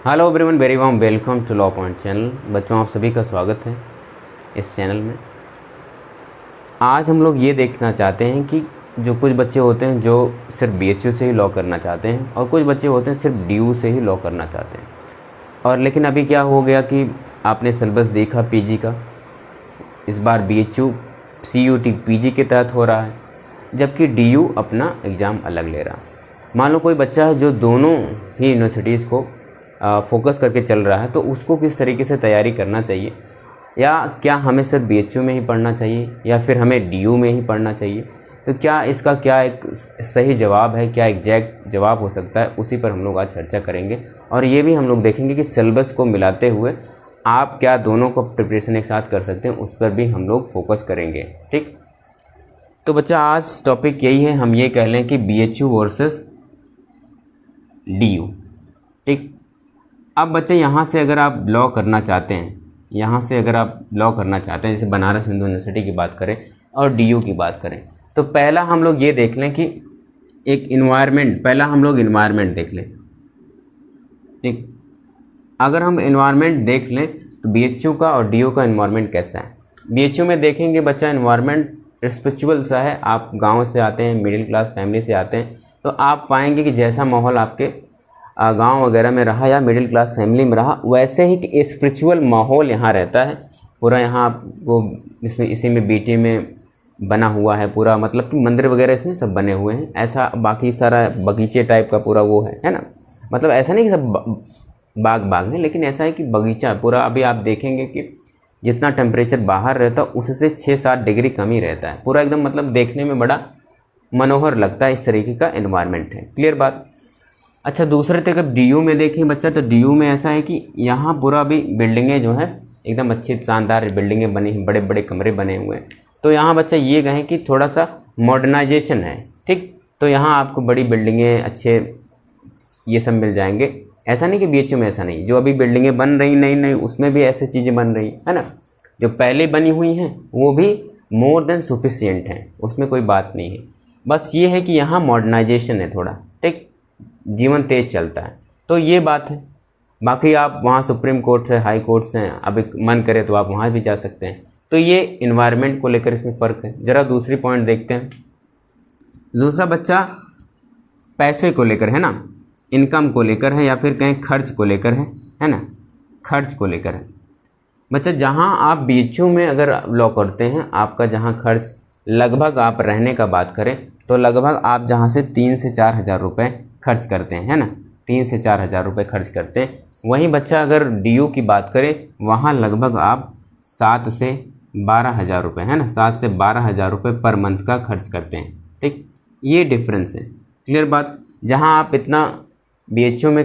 Hello everyone, very warm welcome to law point channel. बच्चों, आप सभी का स्वागत है इस चैनल में। आज हम लोग ये देखना चाहते हैं कि जो कुछ बच्चे होते हैं जो सिर्फ बीएचयू से ही लॉ करना चाहते हैं और कुछ बच्चे होते हैं सिर्फ डीयू से ही लॉ करना चाहते हैं। और लेकिन अभी क्या हो गया कि आपने सिलेबस देखा पीजी का, इस बार बीएचयू सीयूटी पीजी के तहत हो रहा है, जबकि डीयू अपना एग्ज़ाम अलग ले रहा है। मान लो कोई बच्चा है जो दोनों ही यूनिवर्सिटीज़ को फोकस करके चल रहा है, तो उसको किस तरीके से तैयारी करना चाहिए, या क्या हमें सिर्फ बीएचयू में ही पढ़ना चाहिए या फिर हमें डीयू में ही पढ़ना चाहिए। तो क्या इसका क्या एक सही जवाब है, क्या एग्जैक्ट जवाब हो सकता है, उसी पर हम लोग आज चर्चा करेंगे। और ये भी हम लोग देखेंगे कि सिलेबस को मिलाते हुए आप क्या दोनों को प्रिपरेशन एक साथ कर सकते हैं, उस पर भी हम लोग फोकस करेंगे। ठीक, तो बच्चा आज टॉपिक यही है, हम ये कह लें कि बीएचयू वर्सेस डीयू। ठीक, अब बच्चे यहाँ से अगर आप लॉ करना चाहते हैं, जैसे बनारस हिंदू यूनिवर्सिटी की बात करें और डीयू की बात करें, तो पहला हम लोग ये देख लें कि एक इन्वायरमेंट देख लें। ठीक, अगर हम इन्वायरमेंट देख लें तो बीएचयू का और डीयू का इन्वायरमेंट कैसा है। बीएचयू में देखेंगे बच्चा, इन्वायरमेंट स्पिरिचुअल सा है। आप गाँव से आते हैं, मिडिल क्लास फैमिली से आते हैं, तो आप पाएंगे कि जैसा माहौल आपके गांव वगैरह में रहा या मिडिल क्लास फैमिली में रहा, वैसे ही स्पिरिचुअल माहौल यहाँ रहता है पूरा। यहाँ आपको इसमें इसी में बीटी में बना हुआ है पूरा, मतलब कि मंदिर वगैरह इसमें सब बने हुए हैं। ऐसा बाकी सारा बगीचे टाइप का पूरा वो है ना। मतलब ऐसा नहीं कि सब बाग है, लेकिन ऐसा है कि बगीचा पूरा। अभी आप देखेंगे कि जितना टेम्परेचर बाहर रहता है उससे 6-7 डिग्री कम ही रहता है पूरा, एकदम मतलब देखने में बड़ा मनोहर लगता है। इस तरीके का एनवायरनमेंट है। क्लियर बात। अच्छा, दूसरे तरफ डीयू में देखें बच्चा, तो डीयू में ऐसा है कि यहाँ पूरा भी बिल्डिंगें जो हैं एकदम अच्छी शानदार बिल्डिंगें बनी हैं, बड़े बड़े कमरे बने हुए हैं। तो यहाँ बच्चा ये कहें कि थोड़ा सा मॉडर्नाइजेशन है। ठीक, तो यहाँ आपको बड़ी बिल्डिंगें अच्छे ये सब मिल जाएंगे। ऐसा नहीं कि बीएचयू में ऐसा नहीं, जो अभी बिल्डिंगें बन रही नई उसमें भी ऐसी चीज़ें बन रही है ना। जो पहले बनी हुई हैं वो भी मोर देन सफिशिएंट हैं, उसमें कोई बात नहीं है। बस ये है कि यहाँ मॉडर्नाइजेशन है थोड़ा। ठीक, जीवन तेज चलता है, तो ये बात है। बाकी आप वहाँ सुप्रीम कोर्ट से, हाई कोर्ट से अभी मन करे तो आप वहाँ भी जा सकते हैं। तो ये इन्वायरमेंट को लेकर इसमें फ़र्क है। ज़रा दूसरी पॉइंट देखते हैं। दूसरा बच्चा पैसे को लेकर है ना, इनकम को लेकर है, या फिर कहें खर्च को लेकर है ना, खर्च को लेकर है। बच्चा जहाँ आप बीएचयू में अगर लॉ करते हैं, आपका जहाँ खर्च लगभग आप रहने का बात करें तो लगभग आप जहाँ से 3 से 4 हज़ार रुपये खर्च करते हैं, है ना, 3 से 4 हज़ार रुपये खर्च करते हैं। वहीं बच्चा अगर डीयू की बात करें, वहाँ लगभग आप 7 से 12 हज़ार रुपये, है ना, 7 से 12 हज़ार रुपये पर मंथ का खर्च करते हैं। ठीक, ये डिफरेंस है। क्लियर बात। जहाँ आप इतना बीएचयू में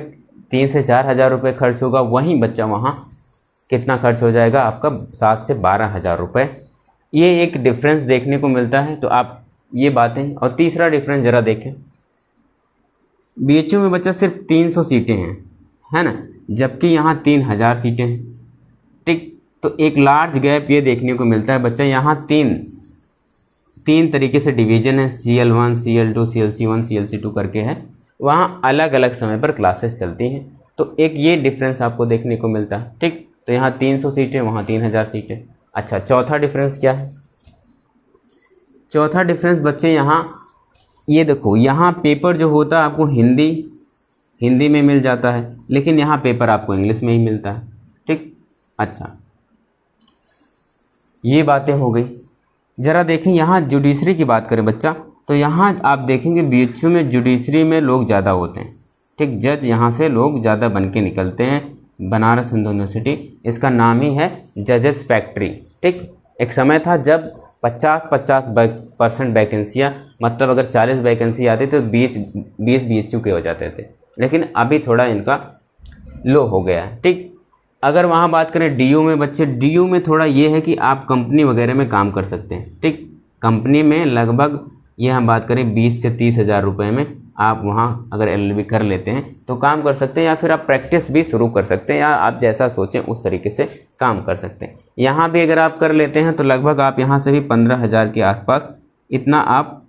3 से 4 हज़ार रुपये खर्च होगा, वहीं बच्चा वहाँ कितना खर्च हो जाएगा आपका, 7 से 12 हज़ार रुपये। ये एक डिफरेंस देखने को मिलता है। तो आप ये बातें, और तीसरा डिफरेंस ज़रा देखें, बीएचयू में बच्चा सिर्फ 300 सीटें हैं, है ना, जबकि यहाँ 3000 सीटें हैं। ठीक, तो एक लार्ज गैप ये देखने को मिलता है बच्चा। यहाँ तीन तरीके से डिवीज़न है, CL1, CL2, CLC1, CLC2 करके है। वहाँ अलग अलग समय पर क्लासेस चलती हैं, तो एक ये डिफरेंस आपको देखने को मिलता है। ठीक, तो यहाँ 300 सीटें, वहाँ 3000 सीटें। अच्छा, चौथा डिफरेंस क्या है। चौथा डिफरेंस बच्चे यहाँ ये देखो, यहाँ पेपर जो होता है आपको हिंदी में मिल जाता है, लेकिन यहाँ पेपर आपको इंग्लिश में ही मिलता है। ठीक, अच्छा, ये बातें हो गई। ज़रा देखें यहाँ जुडिशरी की बात करें बच्चा, तो यहाँ आप देखेंगे बीएचयू में जुडिशरी में लोग ज़्यादा होते हैं। ठीक, जज यहाँ से लोग ज़्यादा बन के निकलते हैं। बनारस हिंदू यूनिवर्सिटी, इसका नाम ही है जजेस फैक्ट्री। ठीक, एक समय था जब 50% वैकेंसियाँ, मतलब अगर 40 वैकेंसी आती तो 20 बीएचयू के हो जाते थे, लेकिन अभी थोड़ा इनका लो हो गया है। ठीक, अगर वहाँ बात करें डीयू में बच्चे, डीयू में थोड़ा ये है कि आप कंपनी वगैरह में काम कर सकते हैं। ठीक, कंपनी में लगभग ये हम बात करें 20 से 30 हज़ार रुपये में आप वहाँ अगर LLB कर लेते हैं तो काम कर सकते हैं, या फिर आप प्रैक्टिस भी शुरू कर सकते हैं, या आप जैसा सोचें उस तरीके से काम कर सकते हैं। यहाँ भी अगर आप कर लेते हैं तो लगभग आप यहाँ से भी 15 हज़ार के आसपास इतना आप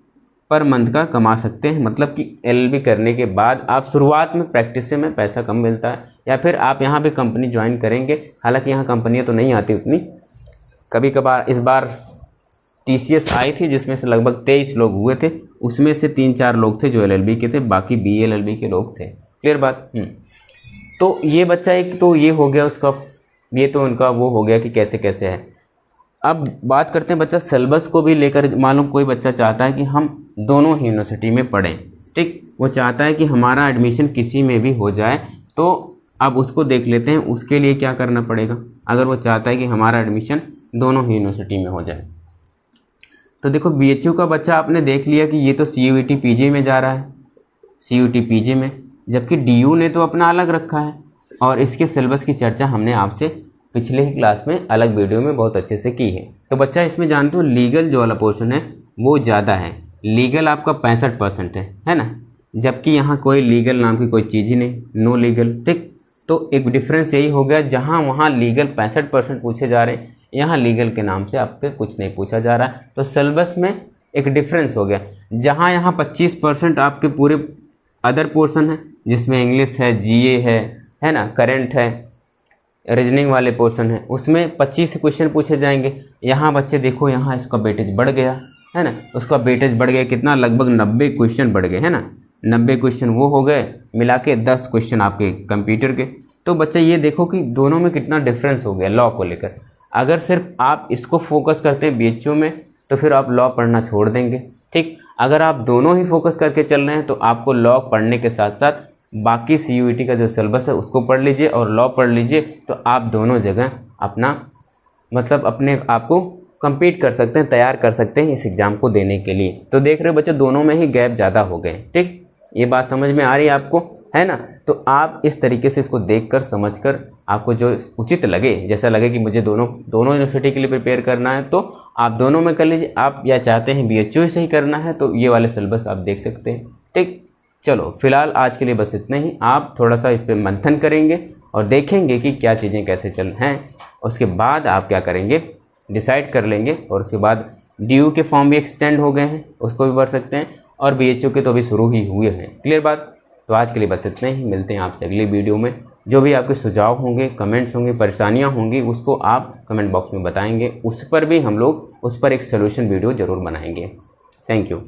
पर मंथ का कमा सकते हैं। मतलब कि LLB करने के बाद आप शुरुआत में प्रैक्टिस में पैसा कम मिलता है, या फिर आप यहाँ पे कंपनी ज्वाइन करेंगे, हालांकि यहाँ कंपनियाँ तो नहीं आती उतनी, कभी कभार। इस बार TCS आई थी जिसमें से लगभग 23 लोग हुए थे, उसमें से 3-4 लोग थे जो LLB के थे, बाकी BLLB के लोग थे। क्लियर बात। तो ये बच्चा एक तो ये हो गया उसका, ये तो उनका वो हो गया कि कैसे कैसे है। अब बात करते हैं बच्चा सिलेबस को भी लेकर। मालूम कोई बच्चा चाहता है कि हम दोनों ही यूनिवर्सिटी में पढ़ें, ठीक, वो चाहता है कि हमारा एडमिशन किसी में भी हो जाए, तो अब उसको देख लेते हैं उसके लिए क्या करना पड़ेगा। अगर वो चाहता है कि हमारा एडमिशन दोनों ही यूनिवर्सिटी में हो जाए, तो देखो BHU का बच्चा आपने देख लिया कि ये तो CUET PG में जा रहा है, CUET PG में, जबकि DU ने तो अपना अलग रखा है। और इसके सिलेबस की चर्चा हमने आपसे पिछले ही क्लास में अलग वीडियो में बहुत अच्छे से की है। तो बच्चा इसमें जानते हो लीगल जो वाला पोर्शन है वो ज़्यादा है, लीगल आपका 65% है ना, जबकि यहाँ कोई लीगल नाम की कोई चीज़ ही नहीं, नो लीगल, ठीक। तो एक डिफरेंस यही हो गया, जहाँ वहाँ लीगल 65% पूछे जा रहे हैं, यहाँ लीगल के नाम से आपके कुछ नहीं पूछा जा रहा है। तो सिलेबस में एक डिफरेंस हो गया, जहाँ यहाँ 25% आपके पूरे अदर पोर्शन है, जिसमें इंग्लिश है, GA है ना, करंट है, रीजनिंग वाले पोर्शन है, उसमें 25 क्वेश्चन पूछे जाएंगे। यहाँ बच्चे देखो, यहाँ इसका वेटेज बढ़ गया है ना, उसका वेटेज बढ़ गया कितना, लगभग 90 क्वेश्चन बढ़ गए है ना, 90 क्वेश्चन वो हो गए, मिला के 10 क्वेश्चन आपके कंप्यूटर के। तो बच्चा ये देखो कि दोनों में कितना डिफरेंस हो गया लॉ को लेकर। अगर सिर्फ आप इसको फोकस करते हैं BHU में, तो फिर आप लॉ पढ़ना छोड़ देंगे, ठीक। अगर आप दोनों ही फोकस करके चल रहे हैं, तो आपको लॉ पढ़ने के साथ साथ बाकी CUET का जो सिलेबस है उसको पढ़ लीजिए और लॉ पढ़ लीजिए, तो आप दोनों जगह अपना मतलब अपने आप को कम्पीट कर सकते हैं, तैयार कर सकते हैं इस एग्ज़ाम को देने के लिए। तो देख रहे हो बच्चे, दोनों में ही गैप ज़्यादा हो गए, ठीक। ये बात समझ में आ रही है आपको, है ना। तो आप इस तरीके से इसको देखकर समझकर आपको जो उचित लगे, जैसा लगे कि मुझे दोनों यूनिवर्सिटी के लिए प्रिपेयर करना है, तो आप दोनों में कर लीजिए। आप या चाहते हैं BHU से ही करना है, तो ये वाले सिलेबस आप देख सकते हैं, ठीक। चलो फिलहाल आज के लिए बस इतना ही। आप थोड़ा सा इस पर मंथन करेंगे और देखेंगे कि क्या चीज़ें कैसे चल हैं, उसके बाद आप क्या करेंगे डिसाइड कर लेंगे। और उसके बाद DU के फॉर्म भी एक्सटेंड हो गए हैं, उसको भी भर सकते हैं, और BHU के तो अभी शुरू ही हुए हैं। क्लियर बात। तो आज के लिए बस इतना ही, मिलते हैं आपसे अगली वीडियो में। जो भी आपके सुझाव होंगे, कमेंट्स होंगे, परेशानियाँ होंगी, उसको आप कमेंट बॉक्स में बताएंगे, उस पर भी हम लोग उस पर एक सोल्यूशन वीडियो ज़रूर बनाएंगे। Thank you.